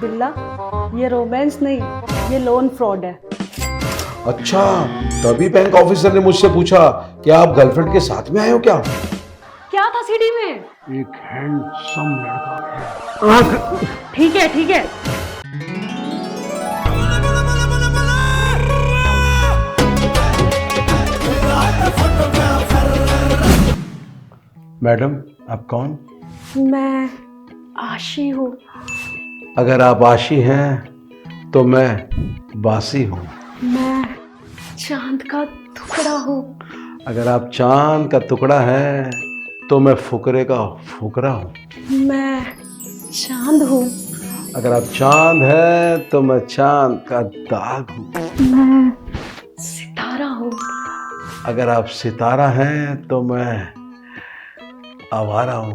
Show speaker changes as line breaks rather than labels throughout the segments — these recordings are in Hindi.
बिल्ला, ये रोमांस नहीं, ये लोन फ्रॉड है।
अच्छा, तभी बैंक ऑफिसर ने मुझसे पूछा कि आप गर्लफ्रेंड के साथ में आए हो क्या?
क्या था सीडी में?
एक हैंडसम लड़का।
ठीक है ठीक है।
मैडम, आप कौन?
मैं आशी हूँ।
अगर आप आशी हैं तो मैं बासी हूँ।
मैं चांद का टुकड़ा हूँ।
अगर आप चांद का टुकड़ा हैं तो मैं फुकरे का फुकरा हूँ।
मैं चांद हूँ।
अगर आप चांद हैं तो मैं चांद का दाग हूँ।
मैं सितारा हूँ।
अगर आप सितारा हैं तो मैं आवारा हूँ।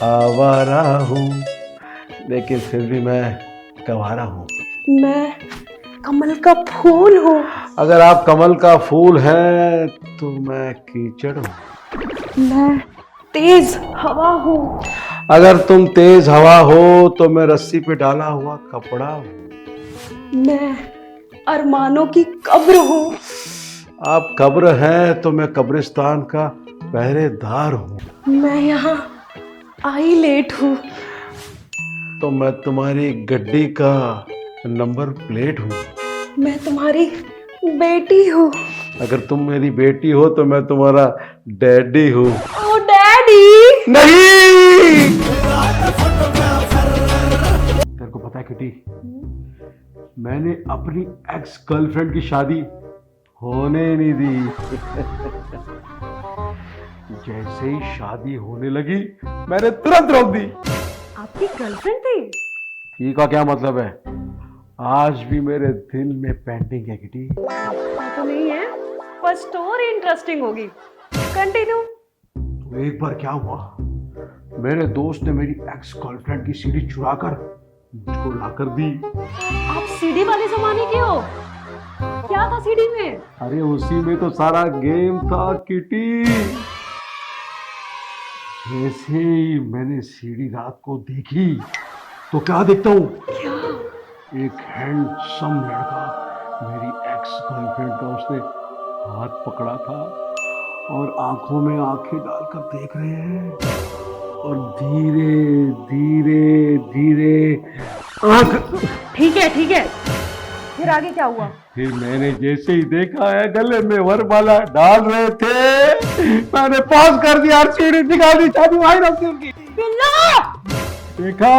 आवारा हूँ, लेकिन फिर भी मैं गवारा हूँ।
मैं कमल का फूल हूँ।
अगर आप कमल का फूल हैं तो मैं कीचड़ हूँ।
मैं तेज हवा हूँ।
अगर तुम तेज हवा हो तो मैं रस्सी पे डाला हुआ कपड़ा हूँ।
मैं अरमानों की कब्र हूँ।
आप कब्र हैं तो मैं कब्रिस्तान का पहरेदार हूँ।
मैं यहाँ आई लेट हूँ।
तो मैं तुम्हारी गड्डी का नंबर प्लेट हूँ।
मैं तुम्हारी बेटी हूँ।
अगर तुम मेरी बेटी हो तो मैं तुम्हारा डैडी हूँ।
ओ डैडी।
नहीं! तेरे को पता है किटी, मैंने अपनी एक्स गर्लफ्रेंड की शादी होने नहीं दी। जैसे ही शादी होने लगी मैंने तुरंत रोक दी।
आपकी गर्लफ्रेंड थी?
ठीक का क्या मतलब है? आज भी मेरे दिल में पेंटिंग है किटी।
पता तो नहीं है, पर स्टोरी इंटरेस्टिंग होगी। कंटिन्यू।
तो एक बार क्या हुआ, मेरे दोस्त ने मेरी एक्स गर्लफ्रेंड की सीडी चुरा कर मुझको लाकर दी।
आप सीडी वाले जमाने के हो? क्या था सीडी में?
अरे उसी में तो सारा गेम था किटी। जैसे ही मैंने सीडी रात को देखी तो क्या देखता हूँ, एक हैंडसम लड़का मेरी एक्स गर्लफ्रेंड का उसने हाथ पकड़ा था और आंखों में आंखें डालकर देख रहे हैं और धीरे धीरे धीरे आंख।
ठीक है। फिर आगे क्या हुआ?
फिर मैंने जैसे ही देखा है गले में वरमाला डाल रहे थे, मैंने पॉज कर दिया और सीढ़ी निकाल दी, चाबी वहीं रख दी उनकी।
बिल्ला!
देखा,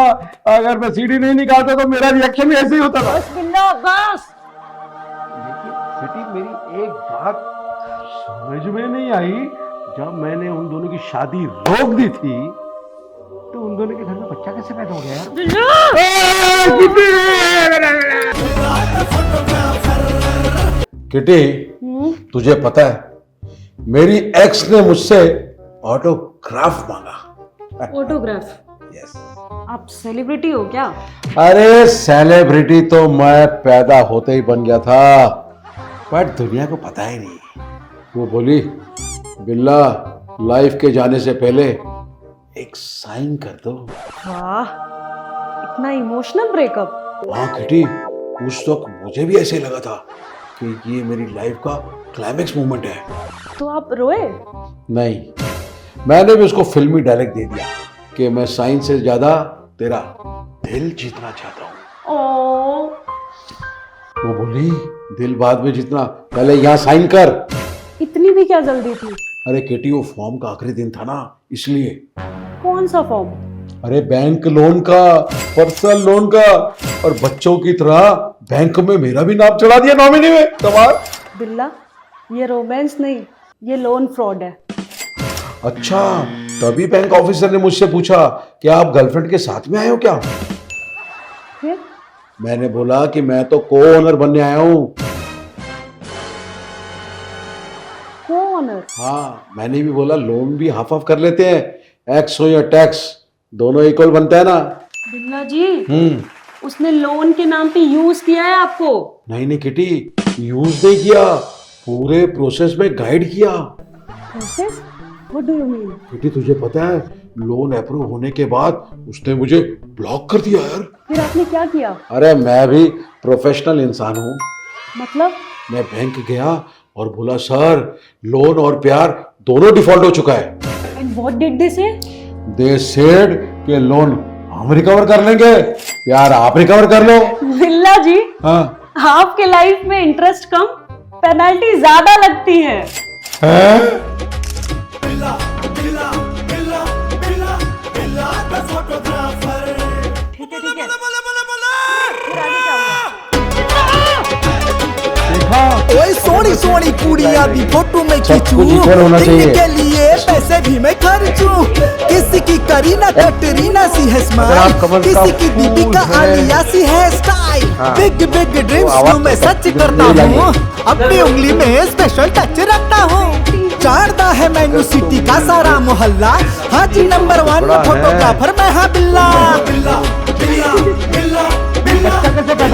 अगर मैं सीढ़ी नहीं निकालता तो मेरा रिएक्शन भी ऐसे ही होता था।
बस बिल्ला बस।
लेकिन बेटी, मेरी एक बात समझ में नहीं आई, जब मैंने उन दोनों की शादी रोक दी थी तो उन दोनों के घर में बच्चा कैसे पैदा हो गया यार? किटी, तुझे पता है मेरी एक्स ने मुझसे ऑटोग्राफ मांगा।
फोटोग्राफ?
यस।
आप सेलिब्रिटी हो क्या?
अरे सेलिब्रिटी तो मैं पैदा होते ही बन गया था, बट दुनिया को पता ही नहीं। वो बोली, बिल्ला, लाइफ के जाने से पहले एक साइन कर दो।
वाह, इतना इमोशनल ब्रेकअप।
हाँ किटी, उस वक्त मुझे भी ऐसे लगा था कि ये मेरी लाइफ का क्लाइमेक्स मोमेंट है।
तो आप रोए?
नहीं, मैंने भी उसको फिल्मी डायरेक्ट दे दिया कि मैं साइन से ज्यादा तेरा दिल जीतना चाहता हूँ।
ओ,
वो बोली, दिल बाद में जीतना, पहले यहाँ साइन कर।
इतनी भी क्या जल्दी थी?
अरे केटी, वो फॉर्म का आखिरी दिन था ना, इसलिए।
कौन सा फॉर्म?
अरे बैंक लोन का, पर्सनल लोन का, और बच्चों की तरह बैंक में मेरा भी नाम चढ़ा दिया नॉमिनी में। कमाल।
बिल्ला, ये रोमांस नहीं, ये लोन फ्रॉड है।
अच्छा, तभी बैंक ऑफिसर ने मुझसे पूछा कि आप गर्लफ्रेंड के साथ में आए हो क्या?
फिर?
मैंने बोला कि मैं तो को ओनर बनने आया हूँ।
को ओनर?
हाँ, मैंने भी बोला लोन भी हाफ ऑफ कर लेते हैं, एक्स हो या टैक्स, दोनों इक्वल बनता है ना।
बिल्ला जी, उसने लोन के नाम पे यूज किया है आपको।
नहीं नहीं किटी, यूज नहीं किया, पूरे प्रोसेस में गाइड किया।
Process? What do you mean?
Kitty, तुझे पता है लोन अप्रूव होने के बाद उसने मुझे ब्लॉक कर दिया यार।
फिर आपने क्या किया?
अरे मैं भी प्रोफेशनल इंसान हूँ।
मतलब?
मैं बैंक गया और बोला सर लोन और प्यार दोनों डिफॉल्ट हो चुका है।
एंड व्हाट डिड दे से?
दे सेड कि लोन हम रिकवर कर लेंगे, प्यार आप रिकवर कर लो।
बिल्ला जी,
हाँ
आपके लाइफ में इंटरेस्ट कम, पेनल्टी ज्यादा लगती है।
हैं?
ठीक है ठीक है। फिर आगे क्या हुआ?
ओए सोनी सोनी कुड़िया भी फोटो में
सब
खींचू,
कुछ equal होना चाहिए।
इनके लिए पैसे भी मैं खर्चू। किसी की करीना कैटरीना सी है
अगर आप
स्माइल,
कमल का
किसी की
फूल
दीपिका
है।
आलिया सी है स्टाइल।
हाँ।
बिग बिग ड्रीम्स
आवाज
को मैं
तो
सच
दिल
करता
में लगी।
हूँ, अपनी उंगली में स्पेशल टच रखता हूँ। जानता है मैनू सिटी का सारा मोहल्ला, हाँ जी नंबर 1
बड़ा है।
फोटोग्राफर मैं हाँ बिल्ला।
कैसे पैदा